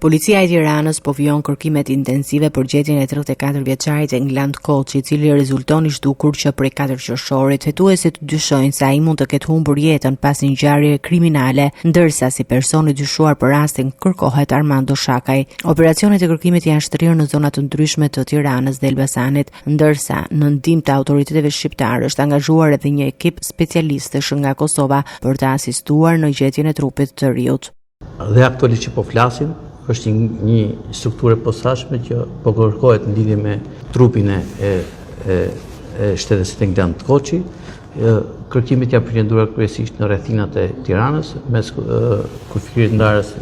Policia e Tiranës po vijon kërkimet intensive për gjetjen e 34 vjeçarit England Koçi, i cili rezulton i zhdukur që prej 4 qershorit. Hetuesit dyshojnë se ai mund të ketë humbur jetën pas një ngjarjeje kriminale, ndërsa si person i dyshuar për rastin kërkohet Armando Shakaj. Operacionet e kërkimit janë shtrirë në zona të ndryshme të Tiranës dhe Elbasanit, ndërsa në ndihmë të autoriteteve shqiptare është angazhuar edhe një ekip specialistësh nga Kosova për të asistuar në gjetjen e trupit të riut. Dhe aktualisht që po flasim, është një strukturë e posaçme që po kërkohet në lidhje me trupin e shtetesit England Koçi. Kërkimet janë përqendruar kryesisht në rrethinat e Tiranës, mes kufirit ndarës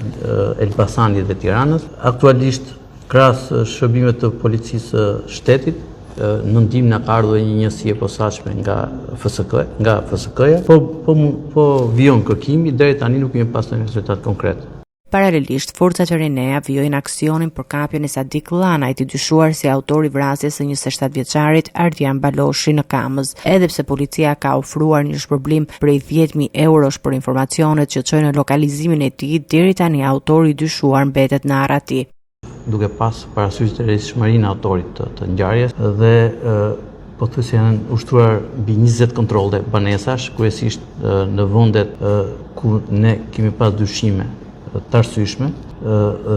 Elbasanit dhe Tiranës. Aktualisht, krahas shërbimeve të policisë së shtetit, në ndihmë na ka ardhur një njësi e posaçme nga FSK-ja, po vijon kërkimi, deri tani nuk kemi pasur një rezultat konkret. Paralelisht, forcat e Renea vijojnë aksionin për kapjen e Sadik Llanajt, i dyshuar si autor i vrasjes së 27 vjeçarit Ardian Baloshi në Kamës. Edhe pse policia ka ofruar një shpërblim prej 10.000 eurosh për informacionet që çojnë në lokalizimin e tij, deri tani autori i dyshuar mbetet në arrati. Duke pas parasysh të rrezikshmërinë e autorit të ngjarjes dhe pothuajse janë ushtruar mbi 20 kontrolle banesash, kryesisht në vendet ku ne kemi pas dyshime të arsyeshme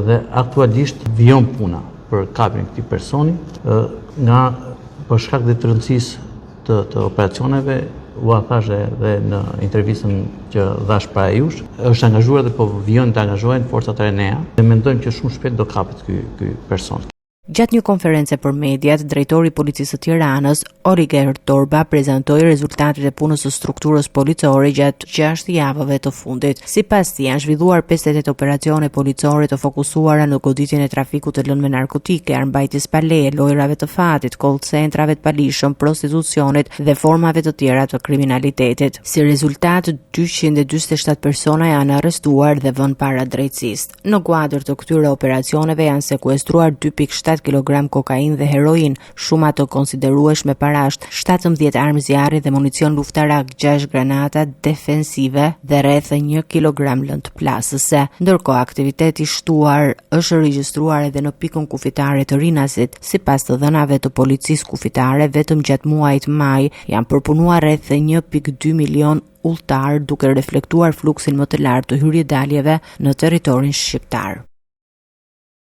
dhe aktualisht vijon puna për kapjen e këtij personi për shkak të rëndësisë të operacioneve. U thash edhe në intervistën që dhash para jush, është angazhuar dhe po vijojnë të angazhohen forcat e Renea dhe mendojmë që shumë shpejt do kapet ky person. Gjatë një konference për mediat, drejtori i policisë së Tiranës, Origer Torba, prezantoi rezultatet e punës së strukturës policore gjatë 6 javëve të fundit. Sipas tij, janë zhvilluar 58 operacione policore të fokusuara në goditjen e trafikut të lëndëve narkotike, armbajtjes pa leje, lojrave të fatit, call centrave të palishëm, prostitucionit dhe formave të tjera të kriminalitetit. Si rezultat, 247 persona janë arrestuar dhe vënë para drejtësisë. Në kuadër të këtyre operacioneve janë sekuestruar 2.7 kg kokainë dhe heroin, shuma të konsiderueshme parasht, 17 armë zjarri dhe municion luftarak, 6 granata defensive dhe rreth 1 kg lëndë plasëse. Ndërkohë, aktiviteti shtuar është regjistruar edhe në pikën kufitare të Rinasit. Sipas të dhënave të policisë kufitare, vetëm gjatë muajit maj janë përpunuar rreth 1.2 milion udhëtar, duke reflektuar fluksin më të lartë të hyrje-daljeve në territorin shqiptar.